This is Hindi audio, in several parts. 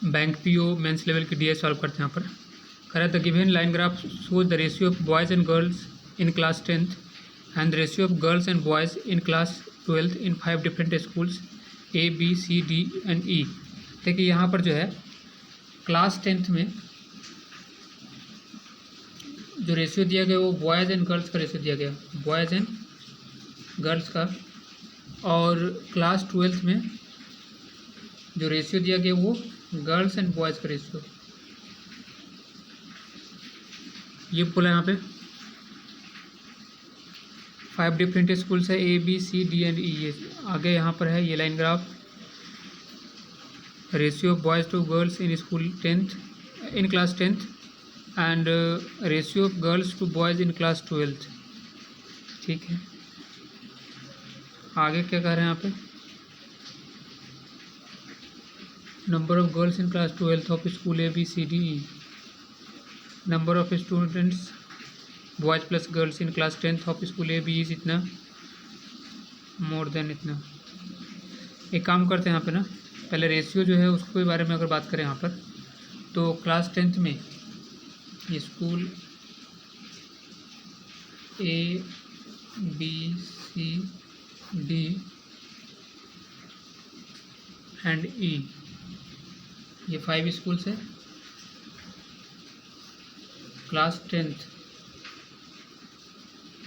बैंक पीओ मेंस लेवल की डीएस सॉल्व करते हैं यहाँ पर। कह रहा है the given line graph shows the ratio of boys and girls in class 10th and ratio of girls and boys in class 12th in 5 different schools A B C D and E। देखिए यहाँ पर जो है क्लास 10th में जो रेशियो दिया गया वो बॉयज़ एंड गर्ल्स का रेशियो दिया गया, बॉयज़ एंड गर्ल्स का, और क्लास 12th में जो रेशियो दिया गया वो गर्ल्स एंड बॉयज़ का रेशियो। ये बोला यहाँ पे 5 डिफरेंट स्कूल्स है A B C D and E। ये आगे यहाँ पर है ये line graph, ratio of boys to girls in school 10th in class 10th and ratio of girls to boys in class 12th। ठीक है, आगे क्या कह रहे हैं यहाँ पे, number of girls in class 12th of school A B C D E, number of students boys plus girls in class 10th of school A B is इतना, मोर देन इतना। एक काम करते हैं यहाँ पे ना, पहले रेशियो जो है उसके बारे में अगर बात करें यहाँ पर, तो क्लास 10th में school A B C D and E, ये 5 स्कूल्स है। Class 10th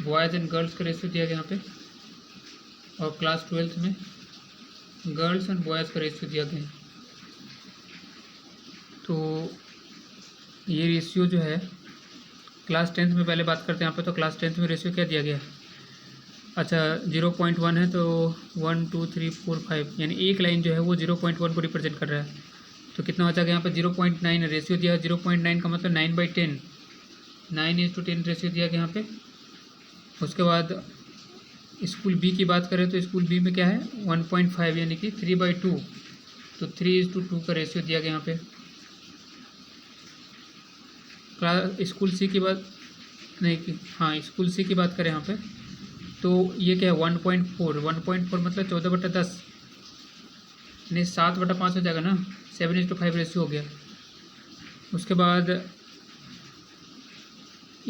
boys and girls का रेशियो दिया गया यहाँ पे, और क्लास 12th में गर्ल्स एंड बॉयज़ का रेशियो दिया गया है। तो ये रेशियो जो है क्लास 10th में पहले बात करते हैं यहाँ पे, तो क्लास 10th में रेशियो क्या दिया गया है, अच्छा 0.1 है, तो 1 2 3 4 5 यानी एक लाइन जो है वो 0.1 को रिप्रेजेंट कर रहा है। तो कितना हो जाएगा यहाँ पे 0.9 रेशियो दिया है, 0.9 का मतलब 9/10, 9:10 रेशियो दिया गया यहाँ पे। उसके बाद स्कूल बी की बात करें तो स्कूल बी में क्या है 1.5 यानी कि 3/2, तो 3:2 का रेशियो दिया गया यहाँ पे। स्कूल सी की बात नहीं, हाँ स्कूल सी की बात करें यहाँ पे, तो ये क्या है 1.4 मतलब 14/10 यानी 7/5 हो जाएगा ना, 7:5 रेशियो हो गया। उसके बाद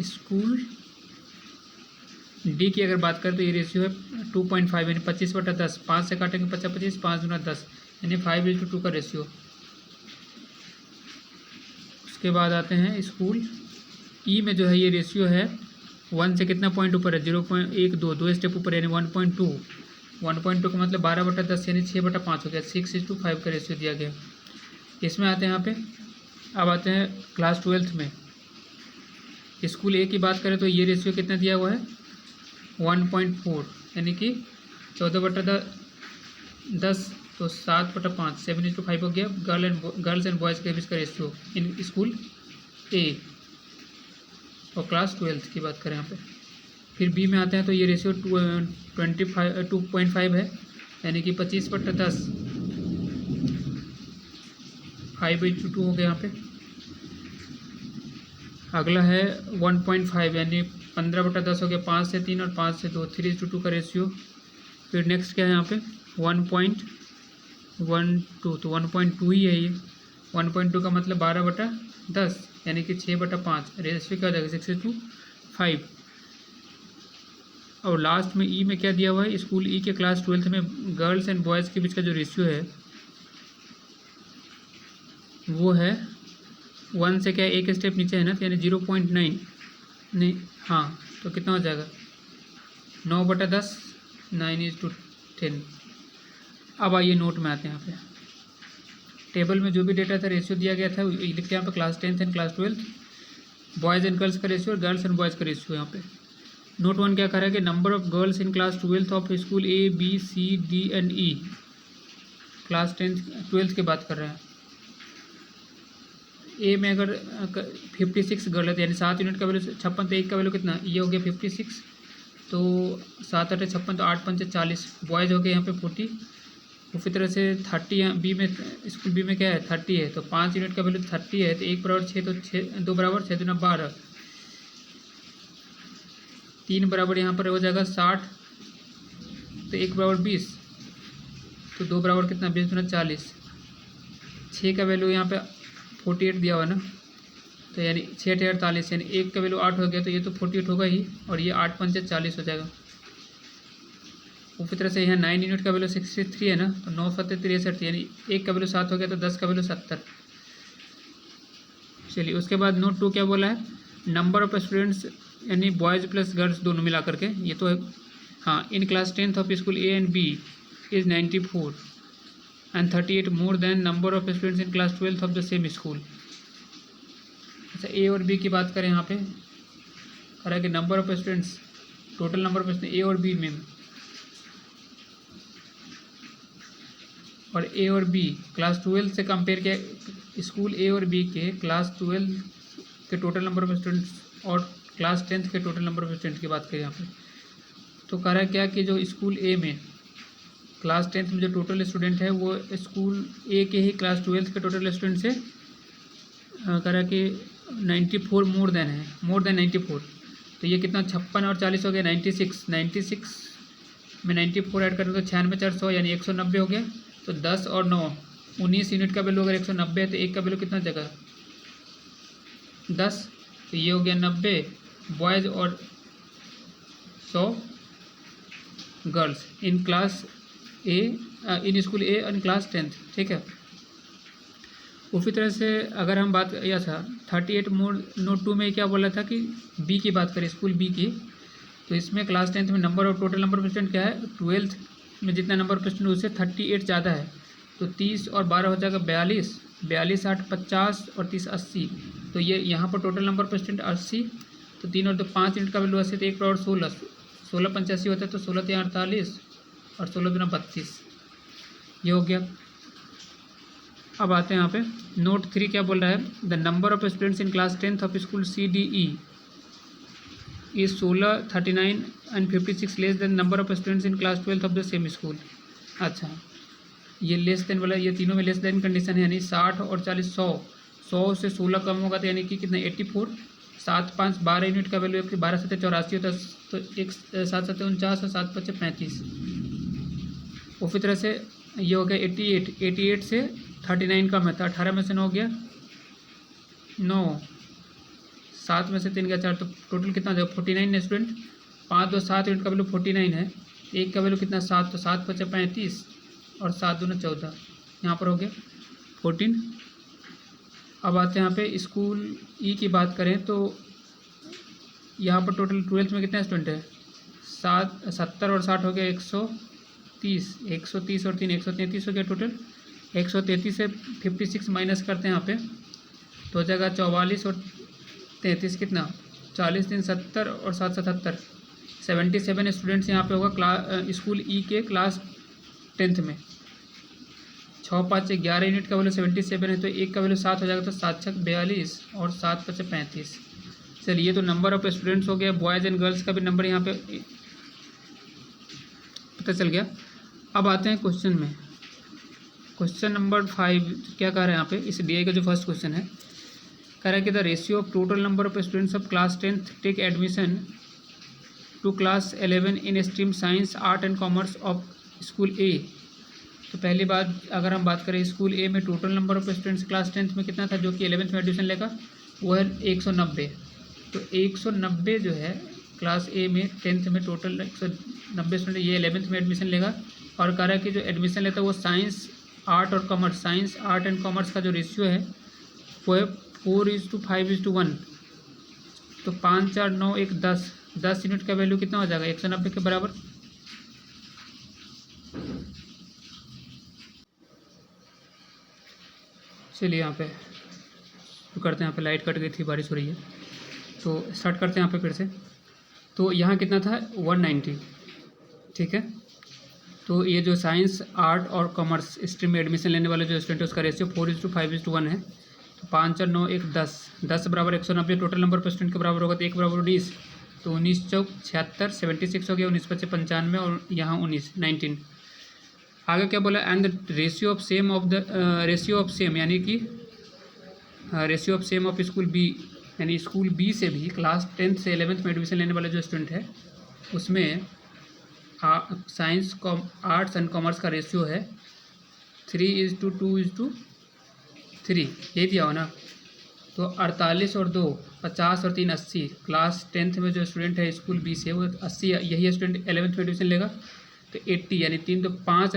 स्कूल डी की अगर बात करें तो ये रेशियो है 2.5 यानी 25/10, 5 से काटेंगे 50 25, 5 दूना 10 यानी 5:2 का रेशियो। उसके बाद आते हैं स्कूल ई में जो है ये रेशियो है 1 से कितना पॉइंट ऊपर है 0.12, 2 स्टेप ऊपर यानी 1.2, 1.2 का मतलब 12/10 यानी 6/5 हो गया, 6:5 का रेशियो दिया गया। इसमें आते हैं यहाँ पे, अब आते हैं क्लास 12th में स्कूल ए की बात करें तो ये रेशियो कितना दिया हुआ है 1.4 यानी कि 14/10, तो 7/5, 7:5 हो गया। गर्ल्स एंड बॉयज़ के बीच का रेशियो इन स्कूल ए और क्लास 12th की बात करें यहाँ पे। फिर बी में आते हैं तो ये रेशियो 2.5 है यानी कि 25/10, 5:2 हो गया यहाँ पे। अगला है 1.5 यानी 15/10 हो गया, 5 से 3 और 5 से 2, 3:2 का रेशियो। फिर नेक्स्ट क्या है यहाँ पे 1.12, तो 1.2 ही है ये, 1.2 का मतलब 12/10 यानी कि 6/5, रेशियो क्या हो जाएगा 6:5। और लास्ट में ई में क्या दिया हुआ है, स्कूल ई के क्लास 12th में गर्ल्स एंड बॉयज़ के बीच का जो रेशियो है वो है 1 से क्या एक स्टेप नीचे है ना, तो यानी 0.9 नहीं, हाँ तो कितना हो जाएगा 9/10, 9:10। अब आइए नोट में आते हैं। यहाँ पे टेबल में जो भी डेटा था रेशियो दिया गया था लिखते हैं यहाँ पे, class 10th and class 12th boys and girls का रेशियो और गर्ल्स एंड बॉयज़ का रेशियो। यहाँ पे नोट 1 क्या कर रहा है कि number of girls in class 12th of school A B C D and E, class 12th की बात कर रहे हैं। ए में अगर 56 गर्ल है तो यानी 7 यूनिट का वैल्यू 56, तो 1 का वैल्यू कितना, ये हो गया 56, तो 7 8 56, तो 8 5 40, बॉयज़ हो गए यहाँ पे 40। उसी तरह से 30 यहाँ बी में, स्कूल बी में क्या है 30 है, तो 5 यूनिट का वैल्यू 30 है, तो 1 बराबर 6, तो 2 बराबर 6 दूना 12, 3 बराबर यहाँ पर हो जाएगा 60, तो 1 बराबर 20, तो 2 बराबर कितना 20 दूना 40, 6 का वैल्यू यहाँ पे 48 दिया हुआ है ना, तो यानी 6 × 48 यानी 1 का वैल्यू 8 हो गया, तो ये तो 48 होगा ही, और ये 8 × 5 = 40 हो जाएगा। उसी तरह से यहाँ 9 यूनिट का वैल्यू 63 है ना, तो 9 × 7 = 63 यानी 1 का वैल्यू 7 हो गया, तो 10 का वैल्यू 70। चलिए उसके बाद नोट 2 क्या बोला है, नंबर ऑफ स्टूडेंट्स यानी बॉयज़ प्लस गर्ल्स दोनों मिला करके, ये तो है हाँ, in class 10th of school A and B is 94 and 38 more than number of students in class 12th of the same school. अच्छा ए और बी की बात करें, यहाँ पे कह रहा है कि number of students, total number of students A और बी में, और ए और बी क्लास 12 से कंपेयर किया, स्कूल ए और बी के क्लास 12 के टोटल नंबर ऑफ स्टूडेंट्स और क्लास 10th के टोटल नंबर ऑफ स्टूडेंट्स की बात करें यहाँ पे, तो कह रहा है क्या कि जो स्कूल ए में क्लास 10th में जो टोटल स्टूडेंट है वो स्कूल ए के ही क्लास 12th के टोटल स्टूडेंट से कह रहा है कि 94 मोर देन है, मोर देन 94, तो ये कितना 56 और 40 हो गया 96 में 94 ऐड करें तो 96 × 4 = 100 यानी 190 हो गया। तो 10 और 9 19 यूनिट का वैल्यू अगर 190 है तो एक का वैल्यू कितना जगह 10, तो ये हो गया 90 बॉयज़ और 100 girls in class A, in school A in class 10th। ठीक है, उसी तरह से अगर हम बात या था 38 मोड नोट 2 में क्या बोला था कि बी की बात करें, स्कूल बी की, तो इसमें क्लास 10th में नंबर और टोटल नंबर ऑफ स्टूडेंट क्या है, 12th में जितना नंबर ऑफ स्टूडेंट उससे 38 ज़्यादा है, तो 30 और 12 हो जाएगा 42, 42 8 50 और 30 80, तो ये यहाँ पर टोटल नंबर ऑफ स्टूडेंट 80, तो 3 और 2 5 यूनिट का वैल्यू 80, तो 1 और 16 16 85 होता है, तो 16 × 3 = 48 और 16 × 2 = 32, ये हो गया। अब आते हैं यहाँ पे नोट 3 क्या बोल रहा है, the number of students in class 10th of school C D E is 16 39 and 56 less than number of students in class 12th of the same school. अच्छा, ये लेस देन वाला, ये तीनों में लेस देन कंडीशन है, यानी 60 और 40 100 से 16 कम होगा, तो यानी कि कितना 84, 7 5 12 यूनिट का वैल्यू 12 7 84 होता है, तो 1 7 7 49 और 7 5 35। उसी तरह से ये हो गया 88 से 39 कम है, तो 18 में से 9 गया 9, 7 में से 3 गया 4, तो टोटल कितना जाएगा 49 स्टूडेंट, 5 2 7 यूनिट का वैल्यू 49 है, एक का वैल्यू कितना 7, तो 7 5 35 और 7 2 14, यहाँ पर हो गया 14। अब आते हैं यहाँ पे स्कूल ई की बात करें, तो यहाँ पर टोटल 12th में कितने स्टूडेंट है 70 और 60 हो गया 130 और 3 133 हो गया, टोटल 133 से 56 माइनस करते हैं यहाँ पे, तो हो जाएगा 44 और 33 कितना 40 3 70 और 7 77 77 स्टूडेंट्स यहाँ पे होगा स्कूल ई के क्लास 10th में। 6 5 11 यूनिट का वैल्यू 77 है, तो एक का वैल्यू 7 हो जाएगा, तो 7 6 42 और 7 5 35। चलिए ये तो नंबर ऑफ स्टूडेंट्स हो गया, बॉयज़ एंड गर्ल्स का भी नंबर यहाँ पे पता चल गया। अब आते हैं क्वेश्चन में, क्वेश्चन नंबर 5 क्या कह रहा है यहाँ पे, इस डी का जो फर्स्ट क्वेश्चन है, कह रहा है कि the ratio of total number of students of class 10th take admission to class 11 in stream science art and commerce of school A. तो पहली बात अगर हम बात करें स्कूल ए में total number of students class 10th में कितना था, जो कि 11th में एडमिशन लेगा वो है 190, तो 190 जो है क्लास ए में 10th में टोटल 190 स्टूडेंट, ये 11th में एडमिशन लेगा, और कह रहा है कि जो एडमिशन लेता है वो साइंस आर्ट और commerce, science art and commerce का जो रेशियो है वो है 4:5:1, तो 5 4 9 1 10 यूनिट का वैल्यू कितना हो जाएगा 190 के बराबर। चलिए यहाँ पे तो करते हैं, यहाँ पे लाइट कट गई थी, बारिश हो रही है, तो स्टार्ट करते हैं यहाँ पे फिर से। तो यहाँ कितना था 190, ठीक है, तो ये जो साइंस आर्ट और कॉमर्स स्ट्रीम में एडमिशन लेने वाले जो स्टूडेंट है उसका रेशियो 4:5:1 है, तो 5 4 9 1 10 बराबर 190 टोटल नंबर पर स्टूडेंट के बराबर होगा, तो 1 बराबर 19, तो 19 चौक 76 76 हो गया, 19 5 95 और यहाँ 19 आगे क्या बोला, and the ratio of same यानी कि ratio of same of school B, यानी स्कूल बी से भी क्लास 10th से 11th में एडमिशन लेने वाले जो स्टूडेंट है उसमें साइंस आर्ट्स एंड कॉमर्स का रेशियो है 3:2:2 3 यही दिया हो ना। तो 48 और 2 50 और 3 80। क्लास 10th में जो स्टूडेंट है स्कूल बी से वो 80, यही स्टूडेंट 11th में एडमिशन लेगा तो 80, यानी 3 तो 5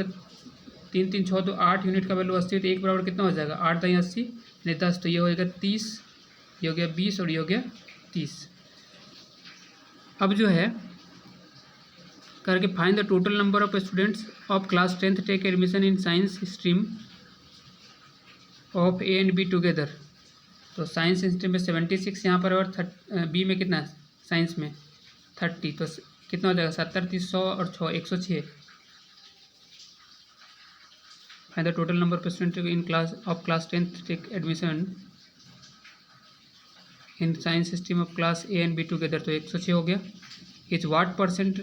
3 3 6 तो 8 यूनिट का वैल्यू 80, तो 1 बराबर कितना हो जाएगा 8 दाई 80 नहीं 10, तो ये हो जाएगा 30, ये हो गया 20 और ये हो गया 30। अब जो है करके find the total number of students of class 10th take admission in science stream of A and B together. तो साइंस स्ट्रीम में 76 यहाँ पर और बी में कितना है साइंस में 30, तो कितना हो जाएगा 70 30 100 और 6 106। Find the total number of student in class 10th take admission in science stream of class A and B together, तो 106 हो गया। Is what percent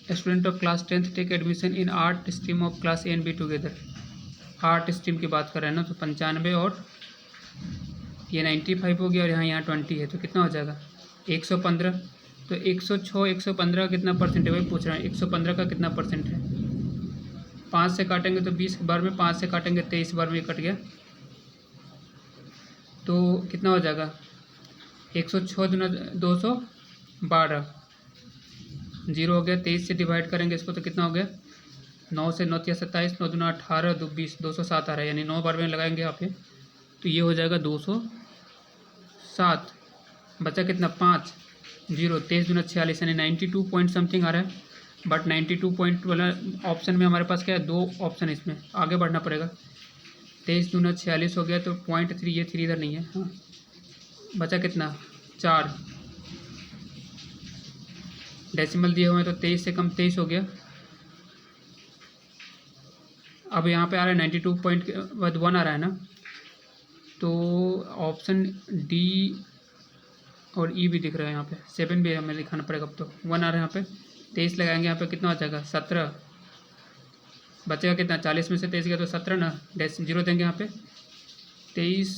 student of class 10th take admission in art stream of class A and B together. Art stream की बात कर रहे हैं ना, तो 95 और ये 95 हो गया और यहाँ 20 है, तो कितना हो जाएगा 115। तो 106 115 का कितना परसेंट है वही पूछ रहे हैं। 115 का कितना परसेंट है, 5 से काटेंगे तो 20 बार में, 5 से काटेंगे 23 बार में, कट गया तो कितना हो जाएगा 106 दूना 212, 0 हो गया। 23 से डिवाइड करेंगे इसको तो कितना हो गया 9 से 9 27, 9 दूना 18 2 20 207 आ रहा है, यानी 9 बार में लगाएंगे यहाँ पे तो ये हो जाएगा 207। बचा कितना 5, 0 23 दूना 46, यानी 92 पॉइंट समथिंग आ रहा है। बट 92 पॉइंट वाला ऑप्शन में हमारे पास क्या है 2 ऑप्शन, इसमें आगे बढ़ना पड़ेगा। 23 दूना 46 हो गया तो 0.3, ये 3 इधर नहीं है। हाँ बचा कितना 4, डेसिमल दिए हुए हैं तो 23 से कम 23 हो गया। अब यहाँ पे आ रहा है 92.1 आ रहा है ना, तो ऑप्शन डी और ई भी दिख रहा है यहाँ पे, 7 भी हमें दिखाना पड़ेगा। अब तो 1 आ रहा है यहाँ पे, 23 लगाएंगे यहाँ पे कितना हो जाएगा 17, बचेगा कितना 40 में से 23 गया तो 17 ना, 0 देंगे यहाँ पे। 23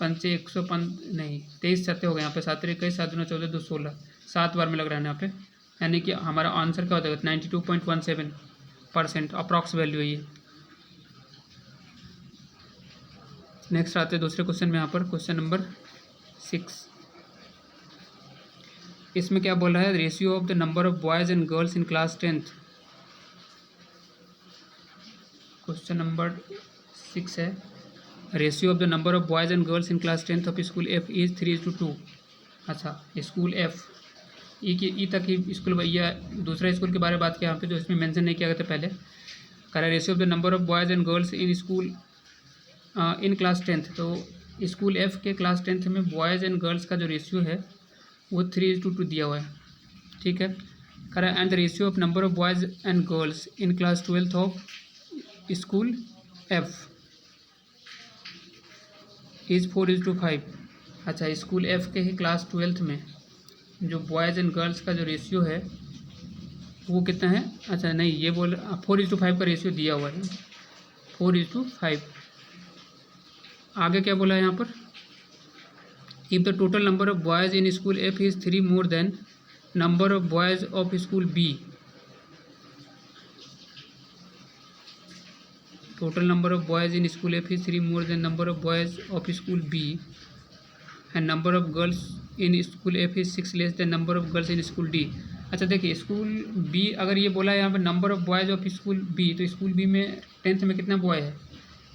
पंचे 105 नहीं 23 7 हो गए यहाँ पे, 7 21 7 14 2 16, 7 बार में लग रहा है यहाँ पे, यानी कि हमारा आंसर क्या हो जाएगा 92.17% अप्रॉक्स वैल्यू है ये। नेक्स्ट आते हैं दूसरे क्वेश्चन में, यहाँ पर क्वेश्चन नंबर 6। इसमें क्या बोल रहा है ratio of the number of boys and girls in class 10th। Question number 6 है ratio of the number of boys and girls in class 10th of school F is 3:2। अच्छा स्कूल एफ ई तक ही स्कूल या दूसरा स्कूल के बारे में बात किया यहाँ पे, जो इसमें मेंशन नहीं किया गया था पहले। कह रहा है ratio of the number of boys and girls in school in class 10th। तो स्कूल एफ के क्लास 10th में बॉयज़ एंड गर्ल्स का जो रेशियो है वो 3:2 दिया हुआ है, ठीक है। कह रहा है and the ratio of number of boys and girls in class 12th of school F is 4:5। अच्छा स्कूल एफ के ही क्लास 12th में जो बॉयज़ एंड गर्ल्स का जो रेशियो है वो कितना है, अच्छा नहीं ये बोल 4:5 का रेशियो दिया हुआ है, 4:5। आगे क्या बोला है यहाँ पर, if the total number of boys in school F is 3 more than number of boys of school B. Total number of boys in school F is 3 more than number of boys of school B and number of girls in school F is 6 less than number of girls in school D. अच्छा देखिए स्कूल बी अगर ये बोला है यहाँ पर number of boys of school B, तो स्कूल बी में 10th में कितना बॉय है,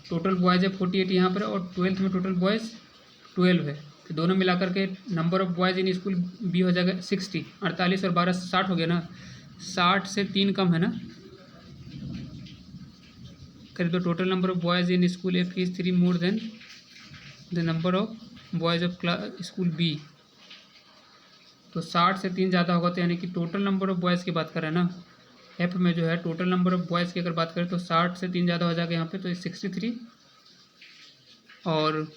टोटल बॉयज़ है 48 यहाँ पर, और 12th में टोटल बॉयज़ 12 है, तो दोनों मिलाकर के number of boys in school B हो जाएगा 60। 48 और 12 60 हो गया ना, 60 से 3 कम है ना, करीब। तो total number of boys in school F is 3 more than the number of boys of school B. तो 60 से 3 ज़्यादा होगा, तो यानी कि टोटल नंबर ऑफ बॉयज़ की बात कर रहे हैं ना, एफ में जो है टोटल नंबर ऑफ बॉयज़ की अगर बात करें तो 60 से 3 ज़्यादा हो जाएगा यहाँ पे, तो 63। और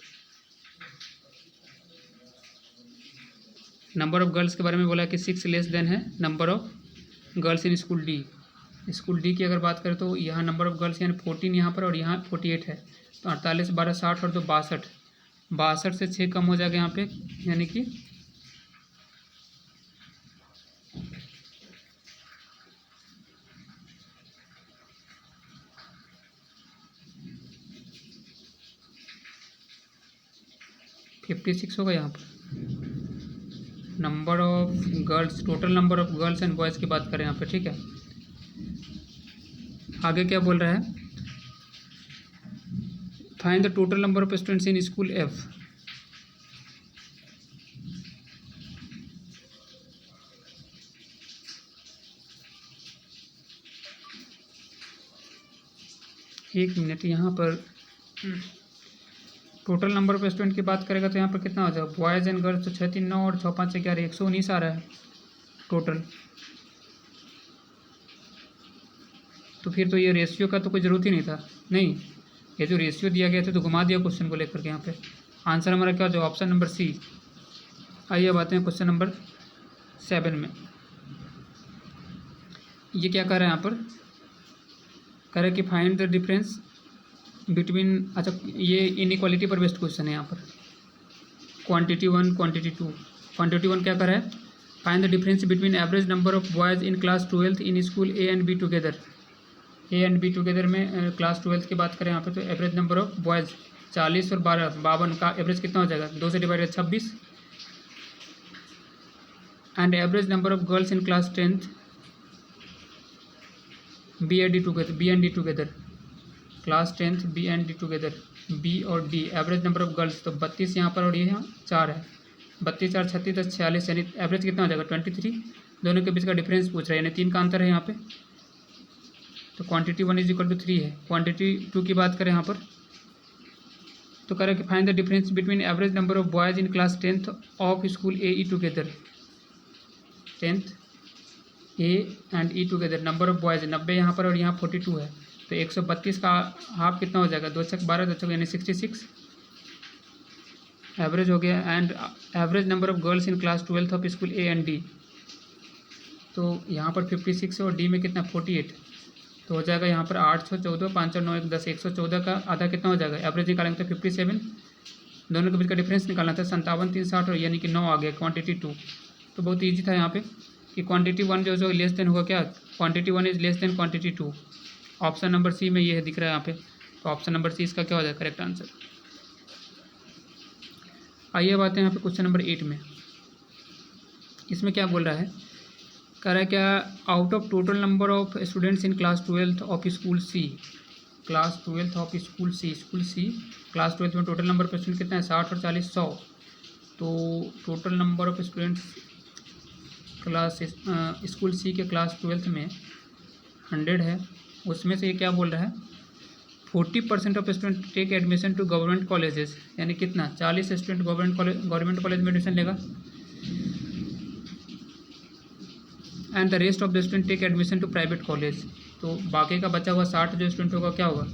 नंबर ऑफ़ गर्ल्स के बारे में बोला कि 6 लेस देन है number of girls in school D. School D की अगर बात करें तो यहाँ नंबर ऑफ़ गर्ल्स यानी 14 यहाँ पर और यहाँ 48 है, तो 48 12 60 और 2 62, 62 से 6 कम हो जाएगा यहाँ पे, यानी कि 56 होगा यहाँ पर। Number of girls, total number of girls and boys की बात करें यहाँ पे, ठीक है। आगे क्या बोल रहा है, find the total number of students in school F. एक मिनट, यहाँ पर टोटल नंबर ऑफ स्टूडेंट की बात करेगा तो यहाँ पर कितना हो जाएगा, बॉयज़ एंड गर्ल्स तो 6 3 9 और 6 5 11 119 आ रहा है टोटल। तो फिर तो ये रेशियो का तो कोई ज़रूरत ही नहीं था। नहीं, ये जो रेशियो दिया गया था तो घुमा दिया क्वेश्चन को लेकर के यहाँ पे। आंसर हमारा क्या हो जाएगा, ऑप्शन नंबर सी। आइए अब आते हैं क्वेश्चन नंबर 7 में। ये क्या कर रहा है यहाँ पर, कह रहा है कि फाइंड द डिफरेंस बिटवीन, अच्छा ये इनइक्वालिटी पर बेस्ड क्वेश्चन है यहाँ पर। Quantity 1 quantity 2। क्वांटिटी 1 क्या कर रहा है, find the difference between average number of boys in class 12th in school A and B together. A and B together में क्लास 12th की बात करें यहाँ पे तो एवरेज नंबर ऑफ बॉयज़ 40 और 52 का एवरेज कितना हो जाएगा, 2 से divided 26। And average number of girls in class 10th B and D together, class 10th B and D together, B और D average number of girls तो 32 यहाँ पर और ये यहाँ 4 है, 32 4 36 10 46, यानी एवरेज कितना हो जाएगा 23। दोनों के बीच का डिफरेंस पूछ रहा है, यानी 3 का अंतर है यहाँ पे। तो क्वांटिटी 1 = 3 है। क्वांटिटी 2 की बात करें यहाँ पर तो करें कि find the difference between average number of boys in class 10th of school A E together. 10th A and E together, number of boys 90 यहाँ पर और यहाँ 42 है, तो 132 का हाफ कितना हो जाएगा, 2 छक 12 2 छक यानी 66 एवरेज हो गया। And average number of girls in class 12th of school A and D, तो यहाँ पर 56 है और डी में कितना 48, तो हो जाएगा यहाँ पर 8 6 14 5 और 9 1 10, 114 का आधा कितना हो जाएगा, एवरेज निकालेंगे तो 57। दोनों के बीच का डिफरेंस निकालना था 57 3 60 और यानी कि 9 आ गया क्वांटिटी 2। तो बहुत ईजी था यहाँ पे कि क्वांटिटी 1 जो लेस देन होगा क्या, quantity 1 is less than quantity 2। Option number C में ये है, दिख रहा है यहाँ पे, तो ऑप्शन नंबर सी इसका क्या हो जाएगा करेक्ट आंसर। आइए अब आते हैं यहाँ पे क्वेश्चन नंबर 8 में। इसमें क्या बोल रहा है, कह रहा है क्या, out of total number of students in class 12th of school C, class 12th of school C, class 12th में टोटल नंबर ऑफ स्टूडेंट कितना है 60 और 40 100। तो total number of students class school C के क्लास 12th में 100 है। उसमें से ये क्या बोल रहा है, 40% of student take admission to government colleges, यानी कितना 40 स्टूडेंट गवर्नमेंट कॉलेज में एडमिशन लेगा। And the rest of the student take admission to private college, तो बाकी का बचा हुआ 60 जो स्टूडेंट होगा क्या होगा,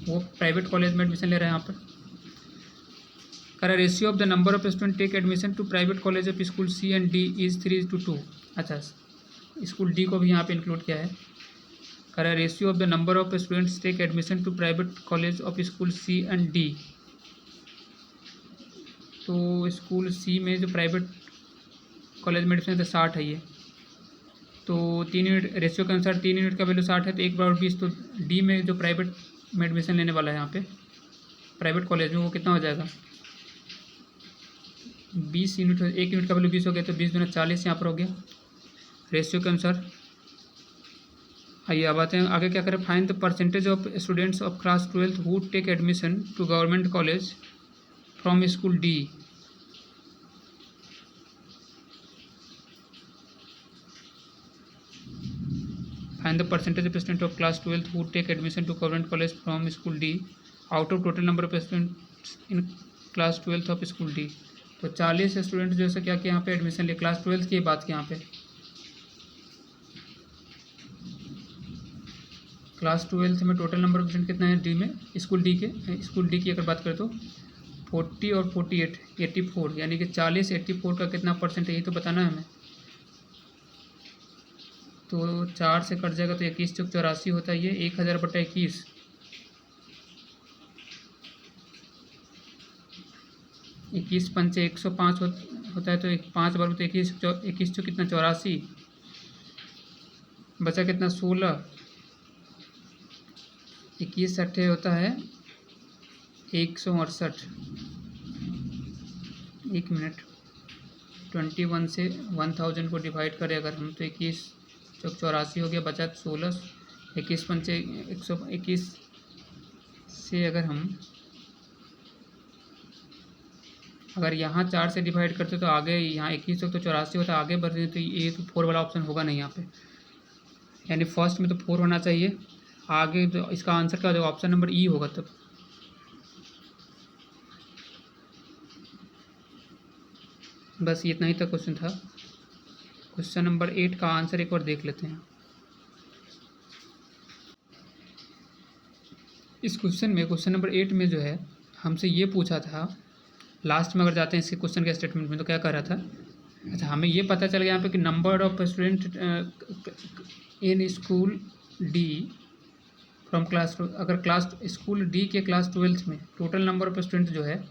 वो प्राइवेट कॉलेज में एडमिशन ले रहे हैं। यहाँ पर करा ratio of the number of student take admission to private college of school C and D is 3:2। अच्छा, स्कूल डी को भी यहाँ पे इंक्लूड किया है। करा ratio of the number of students take admission to private college of school C and D, तो स्कूल सी में जो प्राइवेट कॉलेज में एडमिशन 60 है ये, तो 3 यूनिट रेशियो के अनुसार 3 यूनिट का वैल्यू 60 है, तो 1/20, तो डी में जो प्राइवेट में एडमिशन लेने वाला है यहाँ पे प्राइवेट कॉलेज में, वो कितना हो जाएगा 20 यूनिट, 1 यूनिट का वैल्यू 20 हो गया, तो 20 × 40 यहाँ पर हो गया रेशियो के अनुसार। आइए अब आते हैं आगे क्या करें, find the percentage of students of class 12th who take admission to government college from school D. Find the percentage of student of class 12th who take admission to government college from school D out of total number of students in class 12th of school D. तो 40 स्टूडेंट जो है क्या कि यहाँ पे एडमिशन ले, क्लास 12th की बात की यहाँ पे क्लास 12th में टोटल नंबर ऑफ स्टूडेंट कितना है डी में, स्कूल डी की अगर बात करें तो 40 और 48 84, यानी कि 40 84 का कितना परसेंट है, यही तो बताना है हमें। तो 4 से कट जाएगा तो 21 × 84 होता है, ये 1000/21। 21 पंचे 105 होता है, तो 5 बार तो 21 तो कितना 84, बचा कितना 16, 21 × 8 होता है 168, एक मिनट, 21 से 1000 को डिवाइड करें अगर हम तो 21 चौक 84 हो गया, बचा 16, 21 पंचे 121 से अगर यहाँ 4 से डिवाइड करते तो आगे यहाँ 21 तो 84 होता, आगे बढ़ते तो ये तो 4 वाला ऑप्शन होगा नहीं यहाँ पे, यानी फर्स्ट में तो 4 होना चाहिए, आगे तो इसका आंसर का जो ऑप्शन नंबर ई होगा तब। बस इतना ही तक क्वेश्चन था। क्वेश्चन नंबर 8 का आंसर एक बार देख लेते हैं। इस क्वेश्चन नंबर 8 में जो है हमसे ये पूछा था, लास्ट में अगर जाते हैं इसके क्वेश्चन के स्टेटमेंट में तो क्या कर रहा था। अच्छा, हमें ये पता चल गया यहाँ पे कि number of student in school D from class, अगर क्लास स्कूल डी के क्लास 12th में टोटल नंबर ऑफ स्टूडेंट जो है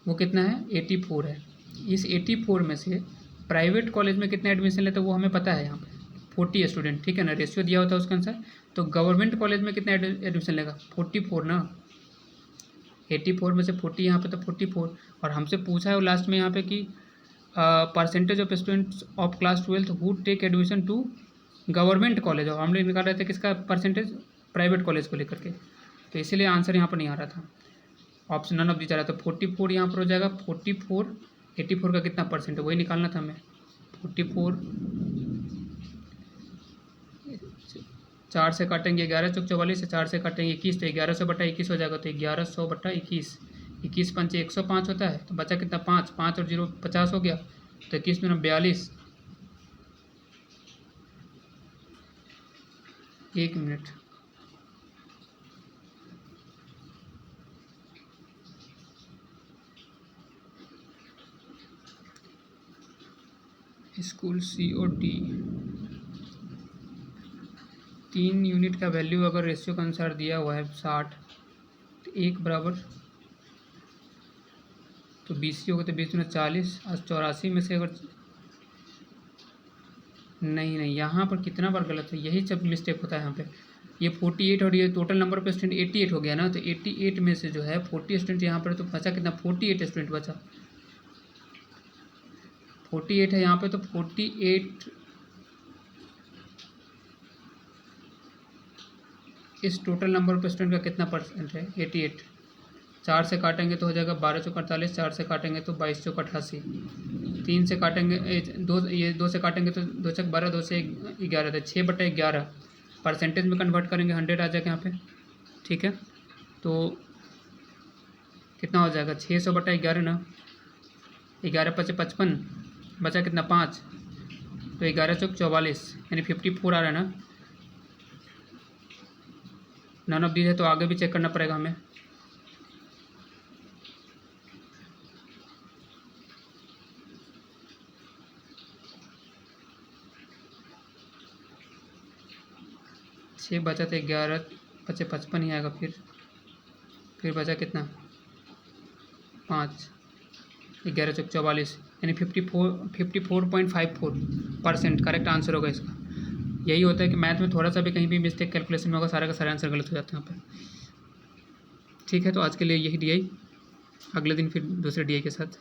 वो कितना है, 84 है। इस 84 में से प्राइवेट कॉलेज में कितने एडमिशन लेते हैं वो हमें पता है, यहाँ पे 40 स्टूडेंट, ठीक है ना, रेशियो दिया होता है उसके अनुसार। तो गवर्नमेंट कॉलेज में कितना एडमिशन लेगा, 44 ना, 84 में से 40 यहाँ पे तो 44, और हमसे पूछा है लास्ट में यहाँ पे कि percentage of students of class 12th who take admission to government college, और हम लोग निकाल रहे थे किसका परसेंटेज, प्राइवेट कॉलेज को लेकर के, तो इसीलिए आंसर यहाँ पर नहीं आ रहा था, ऑप्शन नन ऑफ दी जा रहा था। 44 यहाँ पर हो जाएगा, 44 84 का कितना परसेंट है वही निकालना था हमें। 44 4 से काटेंगे 11 चौक 44 से 4 से काटेंगे 21 तो 1100 बटा 21 हो जाएगा, तो 1100 बटा 21, 21 पंचे 105 होता है, तो बचा कितना 5, 5 और 0 50 हो गया, तो 21 में 42। एक मिनट, स्कूल COD 3 यूनिट का वैल्यू अगर रेशियो के अनुसार दिया हुआ है 60, तो 1 बराबर तो 20 होगा, तो 20 में 40 और 84 में से अगर नहीं यहाँ पर कितना बार गलत है, यही सब मिस्टेक होता है यहाँ पे। ये 48 और ये टोटल नंबर ऑफ स्टूडेंट 88 हो गया ना, तो 88 में से जो है 40 स्टूडेंट यहाँ पर, तो बचा कितना 48 स्टूडेंट बचा, 48 है यहाँ पे, तो 48 इस टोटल नंबर ऑफ स्टूडेंट का कितना परसेंट है, 88। 4 से काटेंगे तो हो जाएगा 12 चौक 48, 4 से काटेंगे तो 22 चौक 88, 3 से काटेंगे 2 से काटेंगे तो 2 चौक 12, 2 से 11, तो 6 बटा 11 परसेंटेज में कन्वर्ट करेंगे 100 आ जाएगा यहाँ पे, ठीक है। तो कितना हो जाएगा 600 बटा 11 ना, 11 पचे 55, बचा कितना 5, तो 11 चौक 44 यानी 54 आ रहा है ना। नन ऑफ दीज है तो आगे भी चेक करना पड़ेगा हमें। छः बचा तो 11 पचे 55 ही आएगा, फिर बचा कितना 5, 11 चौक 44 यानी 54.54% करेक्ट आंसर होगा इसका। यही होता है कि मैथ में थोड़ा सा भी कहीं भी मिस्टेक कैलकुलेशन में होगा, सारा का सारा आंसर गलत हो जाता है यहाँ पे। ठीक है, तो आज के लिए यही DI, अगले दिन फिर दूसरे DI के साथ।